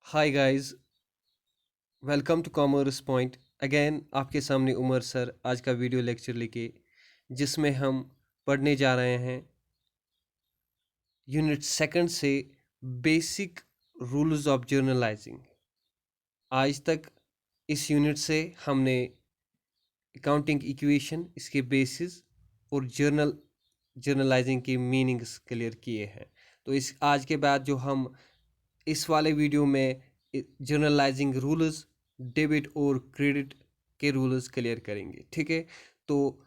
Hi guys, welcome to Commerce Point. Again आपके सामने Umar sir आज का वीडियो लेक्चर लेके, जिसमें हम पढ़ने जा रहे हैं यूनिट सेकंड से बेसिक रूल्स ऑफ जर्नलाइजिंग। आज तक इस यूनिट से हमने अकाउंटिंग इक्वेशन, इसके बेसिस और जर्नलाइजिंग के मीनिंग्स क्लियर किए हैं। तो इस आज के बाद जो हम इस वाले वीडियो में जर्नलाइजिंग रूल्स, डेबिट और क्रेडिट के रूल्स क्लियर करेंगे। ठीक है, तो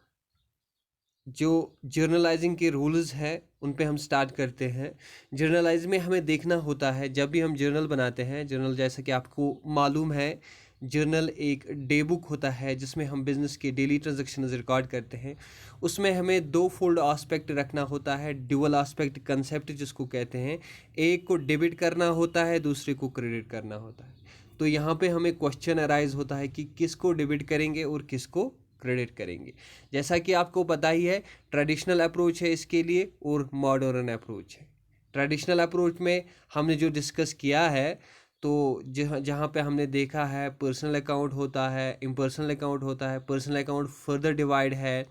जो जर्नलाइजिंग के रूल्स हैं उन पे हम स्टार्ट करते हैं। जर्नलाइज में हमें देखना होता है, जब भी हम जर्नल बनाते हैं, जर्नल जैसा कि आपको मालूम है, जर्नल एक डे बुक होता है जिसमें हम बिजनेस के डेली ट्रांजैक्शन रिकॉर्ड करते हैं। उसमें हमें दो फोल्ड आस्पेक्ट रखना होता है, ड्यूअल आस्पेक्ट कंसेप्ट जिसको कहते हैं। एक को डेबिट करना होता है, दूसरे को क्रेडिट करना होता है। तो यहाँ पे हमें क्वेश्चन अराइज होता है कि किसको डेबिट करेंगे और किसको क्रेडिट करेंगे। जैसा कि आपको पता ही है, ट्रेडिशनल अप्रोच है इसके लिए और मॉडर्न अप्रोच है। ट्रेडिशनल अप्रोच में हमने जो डिस्कस किया है, तो जहाँ जहाँ पे हमने देखा है पर्सनल अकाउंट होता है, इम्पर्सनल अकाउंट होता है। पर्सनल अकाउंट फर्दर डिवाइड है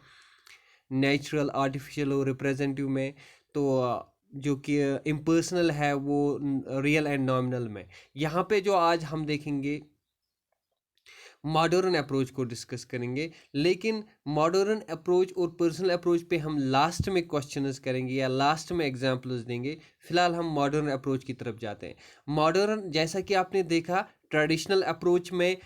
नेचुरल, आर्टिफिशियल और रिप्रेजेंटेटिव में। तो जो कि इम्पर्सनल है वो रियल एंड नॉमिनल में। यहाँ पे जो आज हम देखेंगे मॉडर्न अप्रोच को डिस्कस करेंगे, लेकिन मॉडर्न अप्रोच और पर्सनल अप्रोच पे हम लास्ट में क्वेश्चंस करेंगे या लास्ट में एग्जांपल्स देंगे। फिलहाल हम मॉडर्न अप्रोच की तरफ जाते हैं। मॉडर्न, जैसा कि आपने देखा, ट्रेडिशनल अप्रोच में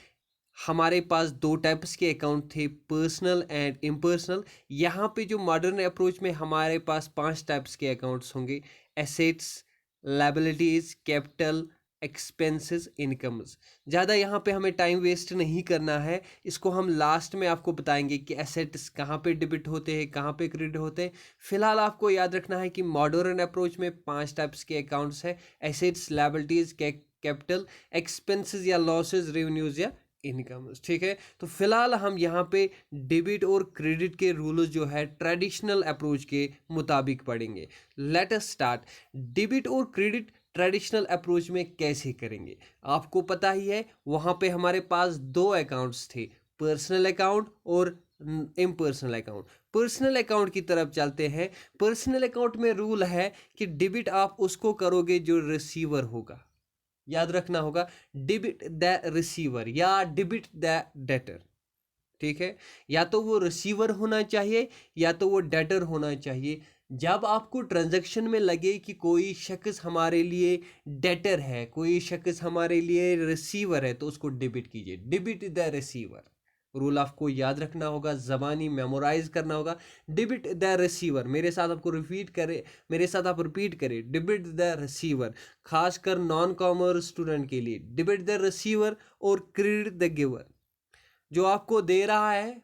हमारे पास दो टाइप्स के अकाउंट थे, पर्सनल एंड इम्पर्सनल। यहाँ पे जो मॉडर्न अप्रोच में हमारे पास 5 टाइप्स के अकाउंट्स होंगे: assets, liabilities, capital, expenses, incomes. ज़्यादा यहाँ पे हमें टाइम वेस्ट नहीं करना है, इसको हम लास्ट में आपको बताएंगे कि एसेट्स कहाँ पे डेबिट होते हैं, कहाँ पे क्रेडिट होते हैं। फिलहाल आपको याद रखना है कि मॉडर्न अप्रोच में 5 टाइप्स के अकाउंट्स हैं: एसेट्स, लायबिलिटीज, कैपिटल, एक्सपेंसेस या लॉसेस, रेवेन्यूज या इनकम। ठीक है, तो फिलहाल हम यहाँ पे डेबिट और क्रेडिट के रूल्स जो है ट्रेडिशनल अप्रोच के मुताबिक पढ़ेंगे। Late us start. डेबिट और क्रेडिट ट्रेडिशनल अप्रोच में कैसे करेंगे? आपको पता ही है, वहाँ पे हमारे पास दो अकाउंट्स थे, पर्सनल अकाउंट और इम्पर्सनल अकाउंट। पर्सनल अकाउंट की तरफ चलते हैं। पर्सनल अकाउंट में रूल है कि डेबिट आप उसको करोगे जो रिसीवर होगा। याद रखना होगा, डिबिट द रिसीवर या डिबिट द डेटर। ठीक है, या तो वो रिसीवर होना चाहिए या तो वो डेटर होना चाहिए। जब आपको ट्रांजैक्शन में लगे कि कोई शख्स हमारे लिए डेटर है, कोई शख्स हमारे लिए रिसीवर है, तो उसको डेबिट कीजिए, डिबिट द रिसीवर। रूल आपको याद रखना होगा, जबानी मेमोराइज करना होगा। डिबिट द रिसीवर, मेरे साथ आपको रिपीट करे, मेरे साथ आप रिपीट करें, डिबिट द रिसीवर। खासकर नॉन कॉमर्स स्टूडेंट के लिए डिबिट द रिसीवर और क्रेडिट द गिवर। जो आपको दे रहा है,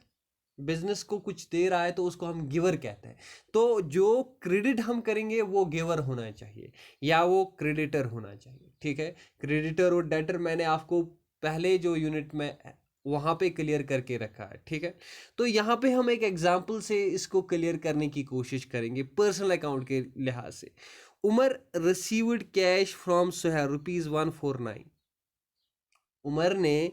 बिजनेस को कुछ दे रहा है, तो उसको हम गिवर कहते हैं। तो जो क्रेडिट हम करेंगे वो गिवर होना चाहिए या वो क्रेडिटर होना चाहिए। ठीक है, क्रेडिटर और डेटर मैंने आपको पहले जो यूनिट में वहां पे क्लियर करके रखा है। ठीक है, तो यहाँ पे हम एक एग्जांपल से इसको क्लियर करने की कोशिश करेंगे पर्सनल अकाउंट के लिहाज से। Umar received cash from Suhail ₹149। Umar ने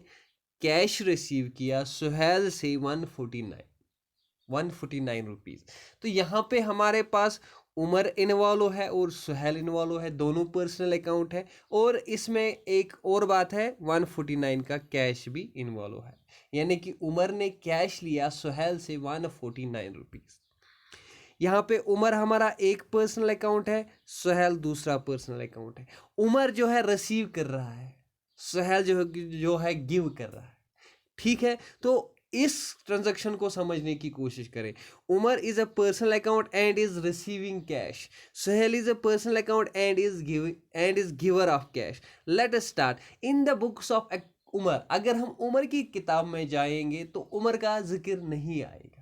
कैश रिसीव किया सुहेल से 149 रुपीज़। तो यहाँ पे हमारे पास उमर इन्वॉल्व है और सुहेल इन्वॉल्व है, दोनों पर्सनल अकाउंट है। और इसमें एक और बात है, 149 का कैश भी इन्वॉल्व है, यानी कि उमर ने कैश लिया सुहेल से 149 रुपीज़। यहाँ पे उमर हमारा एक पर्सनल अकाउंट है, सुहेल दूसरा पर्सनल अकाउंट है। उमर जो है रिसीव कर रहा है, सुहेल जो है गिव कर रहा है। ठीक है, तो इस ट्रांजैक्शन को समझने की कोशिश करें। Umar is a personal account and is receiving cash. Suhail is a personal account and is giver of cash. Let us start in the books of Umar. अगर हम उमर की किताब में जाएंगे तो उमर का जिक्र नहीं आएगा।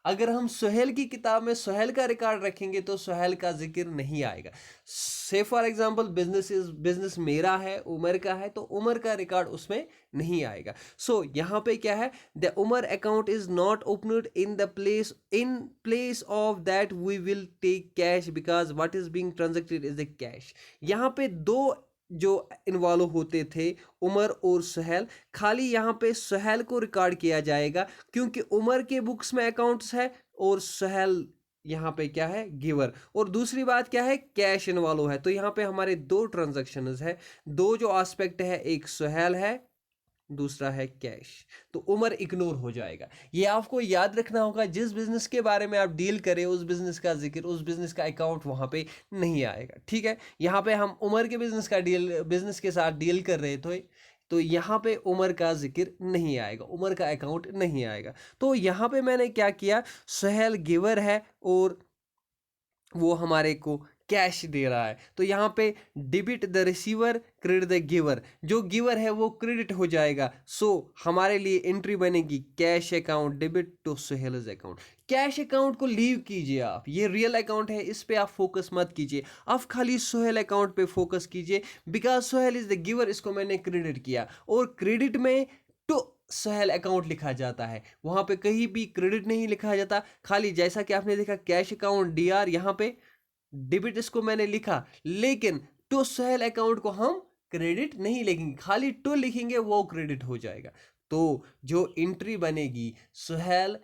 अगर हम सुहेल की किताब में सुहेल का रिकॉर्ड रखेंगे तो सुहेल का जिक्र नहीं आएगा। से फॉर एग्जांपल, बिजनेस मेरा है, उमर का है, तो उमर का रिकॉर्ड उसमें नहीं आएगा। सो यहाँ पे क्या है, the Umar account is not opened in place of that we will take cash because what is being transacted is the cash. यहाँ पे दो जो इन्वॉल्व होते थे, उमर और सुहेल। खाली यहाँ पे सुहेल को रिकॉर्ड किया जाएगा क्योंकि उमर के बुक्स में अकाउंट्स है और सुहेल यहाँ पे क्या है, गिवर। और दूसरी बात क्या है, कैश इन्वॉल्व है। तो यहाँ पे हमारे दो ट्रांजैक्शंस है, दो जो एस्पेक्ट है, एक सुहेल है, दूसरा है कैश। तो उमर इग्नोर हो जाएगा। ये आपको याद रखना होगा, जिस बिजनेस के बारे में आप डील करें उस बिजनेस का जिक्र, उस बिजनेस का अकाउंट वहां पे नहीं आएगा। ठीक है, यहाँ पे हम उमर के बिजनेस के साथ डील कर रहे थे, तो यहाँ पे उमर का जिक्र नहीं आएगा, उमर का अकाउंट नहीं आएगा। तो यहाँ पे मैंने क्या किया, सुहेल गिवर है और वो हमारे को कैश दे रहा है, तो यहाँ पे debit the receiver credit the giver, जो गिवर है वो क्रेडिट हो जाएगा। सो हमारे लिए एंट्री बनेगी cash account debit to Suhail's account. Cash account को लीव कीजिए आप, ये रियल अकाउंट है, इस पे आप फोकस मत कीजिए, आप खाली सुहेल अकाउंट पे फोकस कीजिए, because Suhail is the giver, इसको मैंने क्रेडिट किया और क्रेडिट में टू सुहेल अकाउंट लिखा जाता है, वहां पे कहीं भी क्रेडिट नहीं लिखा जाता। खाली जैसा कि आपने देखा कैश अकाउंट डीआर, यहाँ पे डेबिट इसको मैंने लिखा, लेकिन टू सुहेल अकाउंट को हम क्रेडिट नहीं लिखेंगे, खाली टू लिखेंगे, वो क्रेडिट हो जाएगा। तो जो एंट्री बनेगी, सुहेल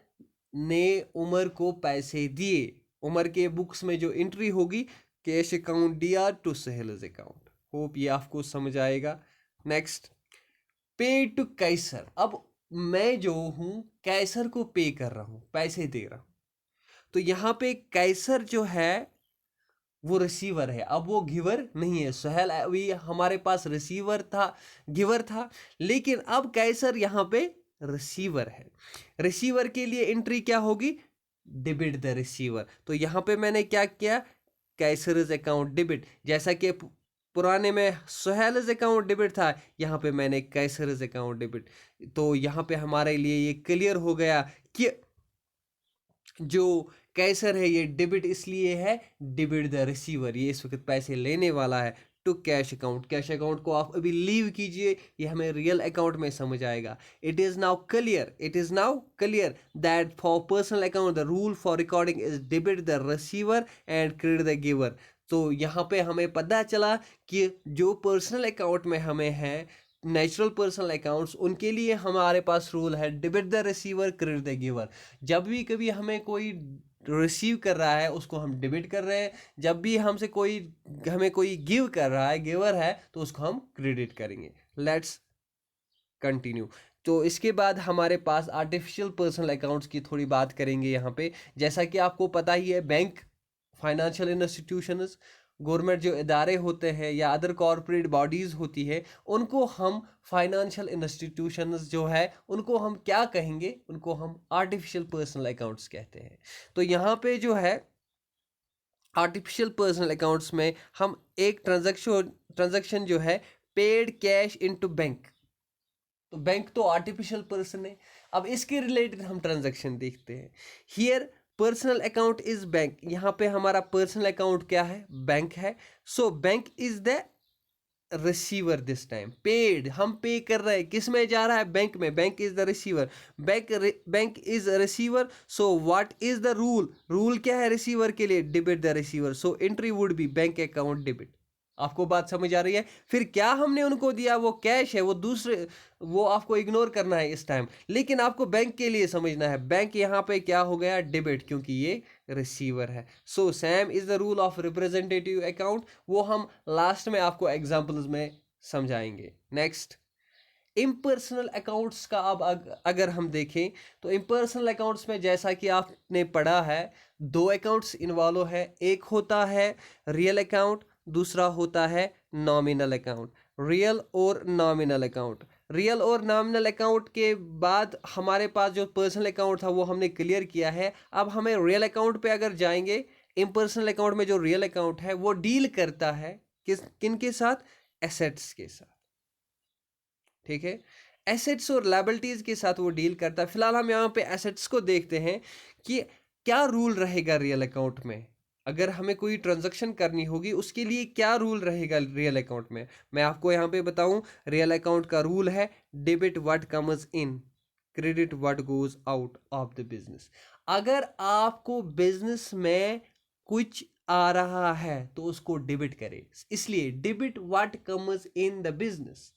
ने उमर को पैसे दिए, उमर के बुक्स में जो एंट्री होगी, cash account DR to Suhail's account. Hope ये आपको समझ आएगा। नेक्स्ट, पे टू कैसर। अब मैं जो हूं कैसर को पे कर रहा हूं, पैसे दे रहा हूं, तो यहां पे कैसर जो है वो रिसीवर है, अब वो गिवर नहीं है। सुहेल अभी हमारे पास रिसीवर था, गिवर था, लेकिन अब कैसर यहाँ पे रिसीवर है। रिसीवर के लिए एंट्री क्या होगी, डेबिट द रिसीवर। तो यहाँ पे मैंने क्या किया, कैसर अकाउंट डेबिट, जैसा कि पुराने में सुहेल अकाउंट डेबिट था, यहाँ पे मैंने कैसर अकाउंट डेबिट। तो यहाँ पे हमारे लिए ये क्लियर हो गया कि जो कैसर है ये डेबिट इसलिए है, डेबिट द रिसीवर, ये इस वक्त पैसे लेने वाला है, to cash account. Cash account को आप अभी लीव कीजिए, ये हमें रियल अकाउंट में समझ आएगा। It is now clear that for personal account the rule for recording is debit the receiver and credit the giver. तो यहाँ पे हमें पता चला कि जो पर्सनल अकाउंट में हमें है, नेचुरल पर्सनल अकाउंट्स, उनके लिए हमारे पास रूल है debit the receiver credit the giver. जब भी कभी हमें कोई रिसीव कर रहा है उसको हम डेबिट कर रहे हैं, जब भी हमें कोई गिव कर रहा है, गिवर है, तो उसको हम क्रेडिट करेंगे। Let's continue. तो इसके बाद हमारे पास आर्टिफिशियल पर्सनल अकाउंट्स की थोड़ी बात करेंगे यहाँ पे। जैसा कि आपको पता ही है, बैंक, फाइनेंशियल इंस्टीट्यूशंस, गवर्नमेंट जो इदारे होते हैं या अदर कॉरपोरेट बॉडीज़ होती है, उनको हम फाइनेंशियल इंस्टीट्यूशंस जो है उनको हम क्या कहेंगे, उनको हम आर्टिफिशियल पर्सनल अकाउंट्स कहते हैं। तो यहाँ पे जो है आर्टिफिशियल पर्सनल अकाउंट्स में हम एक ट्रांजैक्शन जो है, पेड कैश इनटू बैंक, तो बैंक तो आर्टिफिशियल पर्सन है। अब इसके रिलेटेड हम ट्रांजैक्शन देखते हैं। Here personal account is bank, यहाँ पे हमारा पर्सनल अकाउंट क्या है, बैंक है। So bank is the receiver, this time paid, हम पे कर रहे हैं, किस में जा रहा है, बैंक में, bank is the receiver, bank is receiver. So what is the rule क्या है रिसीवर के लिए, debit the receiver. So entry would B bank account debit. आपको बात समझ आ रही है। फिर क्या हमने उनको दिया, वो कैश है, वो आपको इग्नोर करना है इस टाइम, लेकिन आपको बैंक के लिए समझना है। बैंक यहाँ पे क्या हो गया, डेबिट, क्योंकि ये रिसीवर है। So same is the rule of representative account, वो हम लास्ट में आपको एग्जांपल्स में समझाएंगे। नेक्स्ट, इम्पर्सनल अकाउंट्स का अब अगर हम देखें तो इम्पर्सनल अकाउंट्स में जैसा कि आपने पढ़ा है, दो अकाउंट्स इन्वॉल्व है, एक होता है रियल अकाउंट, दूसरा होता है नॉमिनल अकाउंट। रियल और नॉमिनल अकाउंट, रियल और नॉमिनल अकाउंट के बाद हमारे पास जो पर्सनल अकाउंट था वो हमने क्लियर किया है। अब हमें रियल अकाउंट पे अगर जाएंगे, इम्पर्सनल अकाउंट में जो रियल अकाउंट है वो डील करता है किन के साथ, एसेट्स के साथ। ठीक है, एसेट्स और लायबिलिटीज के साथ वो डील करता है। फिलहाल हम यहाँ पे एसेट्स को देखते हैं कि क्या रूल रहेगा रियल अकाउंट में। अगर हमें कोई ट्रांजैक्शन करनी होगी उसके लिए क्या रूल रहेगा रियल अकाउंट में, मैं आपको यहाँ पे बताऊं। रियल अकाउंट का रूल है debit what comes in, credit what goes out of the business. अगर आपको बिजनेस में कुछ आ रहा है तो उसको डेबिट करें। इसलिए debit what comes in the business.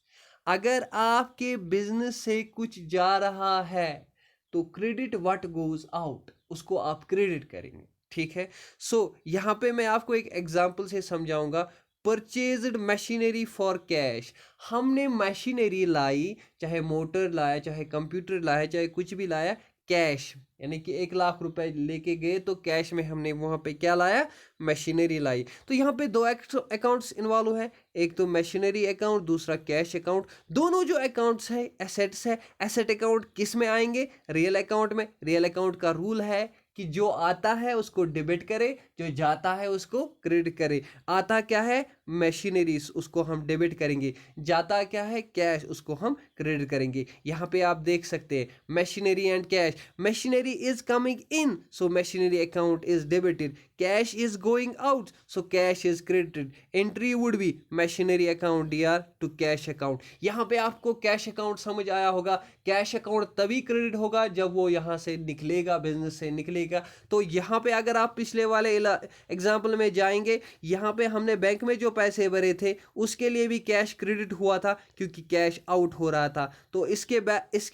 अगर आपके बिजनेस से कुछ जा रहा है तो क्रेडिट व्हाट गोज आउट, उसको आप क्रेडिट करेंगे। ठीक है। सो यहाँ पे मैं आपको एक एग्जांपल से समझाऊंगा। परचेज्ड मशीनरी फॉर कैश, हमने मशीनरी लाई, चाहे मोटर लाया, चाहे कंप्यूटर लाया, चाहे कुछ भी लाया, कैश, यानी कि 1 लाख रुपए लेके गए तो कैश में हमने वहां पे क्या लाया, मशीनरी लाई। तो यहाँ पे दो अकाउंट्स इन्वॉल्व है, एक तो मशीनरी अकाउंट, दूसरा कैश अकाउंट। दोनों जो अकाउंट्स है एसेट्स है। एसेट अकाउंट किस में आएंगे, रियल अकाउंट में। रियल अकाउंट का रूल है कि जो आता है उसको डेबिट करे, जो जाता है उसको क्रेडिट करे। आता क्या है, मशीनरी, उसको हम डेबिट करेंगे। जाता क्या है, कैश, उसको हम क्रेडिट करेंगे। यहाँ पे आप देख सकते हैं machinery and cash. Machinery is coming in so machinery account is debited, cash is going out so cash is credited. Entry would be machinery account DR to cash account. यहाँ पे आपको कैश अकाउंट समझ आया होगा। Cash account तभी credit होगा जब वो यहाँ से निकलेगा, बिजनेस से निकलेगा। तो यहाँ पे अगर आप पिछले वाले एग्जाम्पल में जाएंगे, यहाँ पे हमने बैंक में जो पैसे भरे थे उसके लिए भी कैश क्रेडिट हुआ था क्योंकि कैश आउट हो रहा था। तो इसके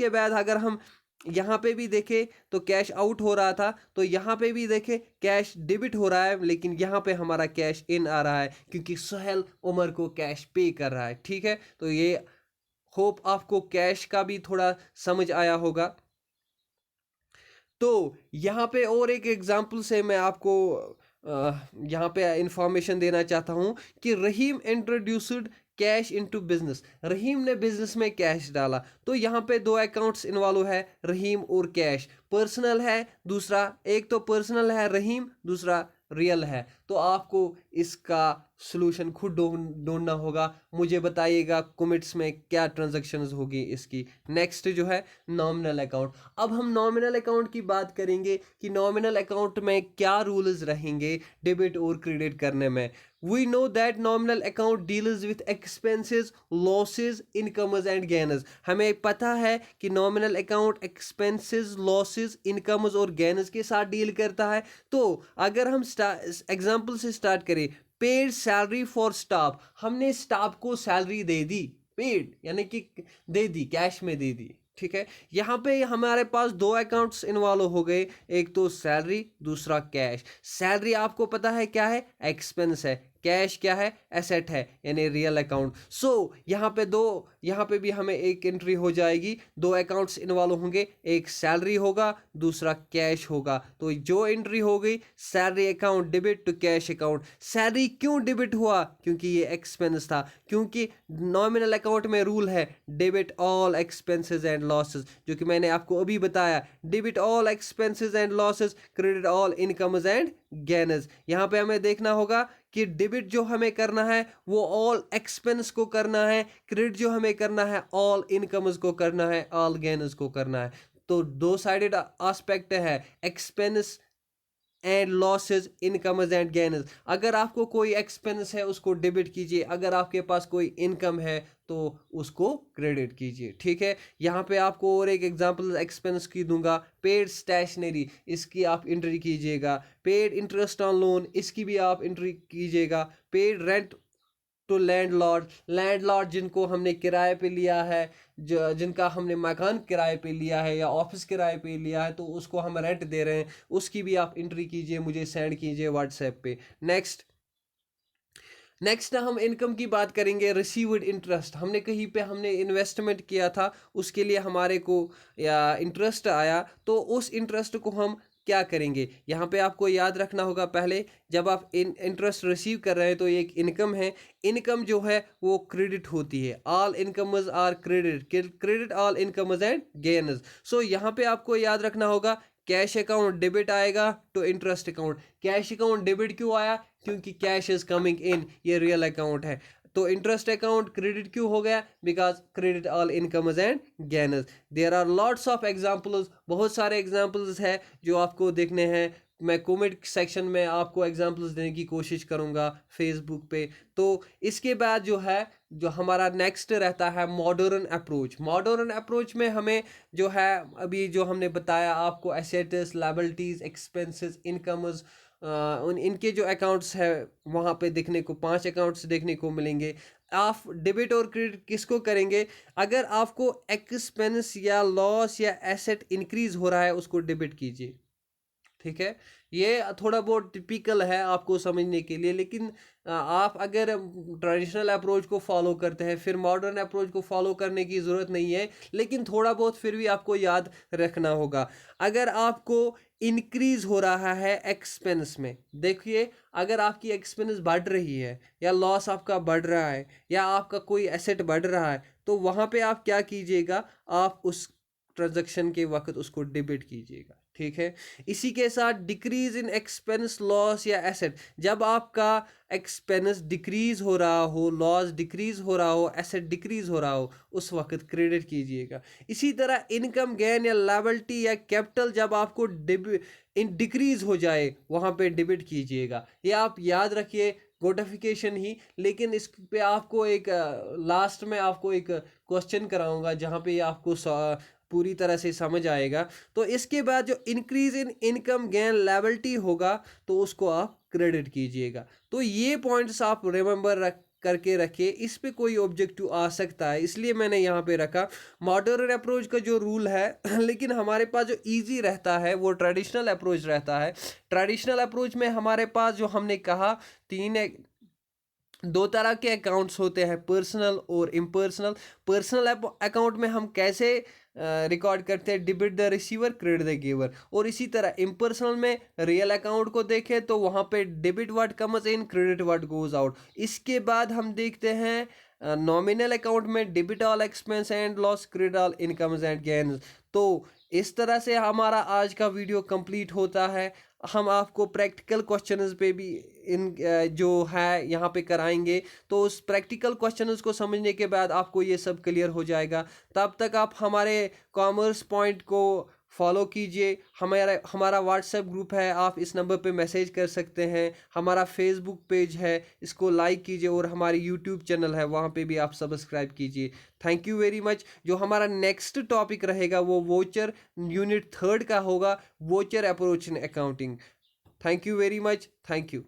बाद अगर हम यहाँ पे भी देखें तो कैश आउट हो रहा था, तो यहाँ पे भी देखें कैश डेबिट हो रहा है, लेकिन यहाँ पे हमारा कैश इन आ रहा है क्योंकि सुहेल उमर को कैश पे कर रहा है। ठीक है। तो ये होप आपको कैश का भी थोड़ा समझ आया होगा। तो यहाँ पे और एक एग्जांपल से मैं आपको यहाँ पे इंफॉर्मेशन देना चाहता हूँ कि रहीम इंट्रोड्यूस्ड कैश इनटू बिजनेस। रहीम ने बिजनेस में कैश डाला, तो यहाँ पे दो अकाउंट्स इन्वॉल्व है, रहीम और कैश। पर्सनल है दूसरा, एक तो पर्सनल है रहीम, दूसरा रियल है। तो आपको इसका सॉल्यूशन खुद ढूंढना होगा। मुझे बताइएगा कमेंट्स में क्या ट्रांजैक्शंस होगी इसकी। नेक्स्ट जो है नॉमिनल अकाउंट। अब हम नॉमिनल अकाउंट की बात करेंगे कि नॉमिनल अकाउंट में क्या रूल्स रहेंगे डेबिट और क्रेडिट करने में। We know that nominal account deals with expenses, losses, incomes and gains. हमें पता है कि nominal account expenses, losses, incomes और gains के साथ डील करता है। तो अगर हम एग्जाम्पल से स्टार्ट करें, पेड सैलरी फॉर स्टाफ, हमने स्टाफ को सैलरी दे दी, पेड यानी कि दे दी, कैश में दे दी। ठीक है। यहाँ पे हमारे पास दो अकाउंट्स इन्वॉल्व हो गए, एक तो सैलरी, दूसरा कैश। सैलरी आपको पता है क्या है, एक्सपेंस है। कैश क्या है, एसेट है, यानी रियल अकाउंट। सो यहाँ पे भी हमें एक एंट्री हो जाएगी। दो अकाउंट्स इन्वॉल्व होंगे, एक सैलरी होगा, दूसरा कैश होगा। तो जो एंट्री हो गई, salary account debit to cash account. Salary क्यों डेबिट हुआ, क्योंकि ये एक्सपेंस था। क्योंकि नॉमिनल अकाउंट में रूल है debit all expenses and losses, जो कि मैंने आपको अभी बताया। Debit all expenses and losses, credit all incomes and gains. यहाँ पे हमें देखना होगा कि डेबिट जो हमें करना है वो ऑल एक्सपेंस को करना है, क्रेडिट जो हमें करना है ऑल इनकम्स को करना है, ऑल गेन्स को करना है। तो दो साइडेड एस्पेक्ट है, expense and losses, incomes and gains. अगर आपको कोई एक्सपेंस है उसको डेबिट कीजिए, अगर आपके पास कोई इनकम है तो उसको क्रेडिट कीजिए। ठीक है। यहाँ पे आपको और एक एग्जांपल एक्सपेंस की दूंगा। पेड स्टेशनरी, इसकी आप एंट्री कीजिएगा। पेड इंटरेस्ट ऑन लोन, इसकी भी आप एंट्री कीजिएगा। Paid rent to landlord, landlord जिनको हमने किराए पे लिया है, जिनका हमने मकान किराए पे लिया है या ऑफिस किराए पे लिया है, तो उसको हम रेंट दे रहे हैं, उसकी भी आप एंट्री कीजिए, मुझे सेंड कीजिए व्हाट्सएप पे। नेक्स्ट हम इनकम की बात करेंगे। रिसीव्ड इंटरेस्ट, हमने कहीं पे हमने इन्वेस्टमेंट किया था, उसके लिए हमारे को या इंटरेस्ट आया, तो उस इंटरेस्ट को हम क्या करेंगे। यहाँ पे आपको याद रखना होगा, पहले जब आप इंटरेस्ट रिसीव कर रहे हैं तो एक इनकम है, इनकम जो है वो क्रेडिट होती है। All incomes are credit all incomes and gains. So यहाँ पे आपको याद रखना होगा, कैश अकाउंट डेबिट आएगा to interest account. Cash account debit क्यों आया, क्योंकि कैश इज कमिंग इन, ये रियल अकाउंट है। तो इंटरेस्ट अकाउंट क्रेडिट क्यों हो गया, because credit all incomes and gains. There are lots of examples, बहुत सारे एग्जांपल्स है जो आपको देखने हैं। मैं कमेंट सेक्शन में आपको एग्जांपल्स देने की कोशिश करूंगा फेसबुक पे। तो इसके बाद जो है, जो हमारा नेक्स्ट रहता है मॉडर्न अप्रोच। मॉडर्न अप्रोच में हमें जो है, अभी जो हमने बताया आपको, एसेट्स, लायबिलिटीज, एक्सपेंसेस, इनकम्स, उन इनके जो अकाउंट्स है वहाँ पे देखने को 5 अकाउंट्स देखने को मिलेंगे। आप डेबिट और क्रेडिट किसको करेंगे? अगर आपको एक्सपेंस या लॉस या एसेट इंक्रीज हो रहा है उसको डेबिट कीजिए। ठीक है, ये थोड़ा बहुत टिपिकल है आपको समझने के लिए, लेकिन आप अगर ट्रेडिशनल अप्रोच को फॉलो करते हैं फिर मॉडर्न अप्रोच को फॉलो करने की ज़रूरत नहीं है, लेकिन थोड़ा बहुत फिर भी आपको याद रखना होगा। अगर आपको इंक्रीज हो रहा है एक्सपेंस में, देखिए अगर आपकी एक्सपेंस बढ़ रही है या लॉस आपका बढ़ रहा है या आपका कोई एसेट बढ़ रहा है, तो वहाँ पे आप क्या कीजिएगा, आप उस ट्रांजैक्शन के वक्त उसको डेबिट कीजिएगा। ठीक है, इसी के साथ डिक्रीज इन एक्सपेंस लॉस या एसेट, जब आपका एक्सपेंस डिक्रीज हो रहा हो, लॉस डिक्रीज हो रहा हो, एसेट डिक्रीज हो रहा हो, उस वक्त क्रेडिट कीजिएगा। इसी तरह इनकम गेन या लायबिलिटी या कैपिटल जब आपको डिक्रीज हो जाए वहाँ पे डेबिट कीजिएगा। ये आप याद रखिए, कोडिफिकेशन ही, लेकिन इस पे आपको एक लास्ट में आपको एक क्वेश्चन कराऊंगा जहाँ पे आपको पूरी तरह से समझ आएगा। तो इसके बाद जो increase in income gain liability होगा तो उसको आप क्रेडिट कीजिएगा। तो ये पॉइंट्स आप रिमेंबर करके रखिए, इस पे कोई ऑब्जेक्टिव आ सकता है इसलिए मैंने यहाँ पे रखा। मॉडर्न अप्रोच का जो रूल है लेकिन हमारे पास जो इजी रहता है वो ट्रेडिशनल अप्रोच रहता है। ट्रेडिशनल अप्रोच में हमारे पास जो हमने कहा दो तरह के अकाउंट्स होते हैं, पर्सनल और इम्पर्सनल। पर्सनल अकाउंट में हम कैसे रिकॉर्ड करते हैं, debit the receiver credit the giver. और इसी तरह इम्पर्सनल में रियल अकाउंट को देखें तो वहाँ पे debit what comes in, credit what goes out. इसके बाद हम देखते हैं नॉमिनल अकाउंट में debit all expense and loss, credit all incomes and gains. तो इस तरह से हमारा आज का वीडियो कंप्लीट होता है। हम आपको प्रैक्टिकल क्वेश्चंस पे भी इन जो है यहाँ पे कराएंगे, तो उस प्रैक्टिकल क्वेश्चंस को समझने के बाद आपको ये सब क्लियर हो जाएगा। तब तक आप हमारे कॉमर्स पॉइंट को फॉलो कीजिए। हमारा व्हाट्सएप ग्रुप है, आप इस नंबर पे मैसेज कर सकते हैं। हमारा फेसबुक पेज है, इसको लाइक कीजिए, और हमारी यूट्यूब चैनल है वहाँ पे भी आप सब्सक्राइब कीजिए। Thank you very much. जो हमारा नेक्स्ट टॉपिक रहेगा वो वोचर यूनिट 3 का होगा, voucher approach in accounting. Thank you very much, thank you.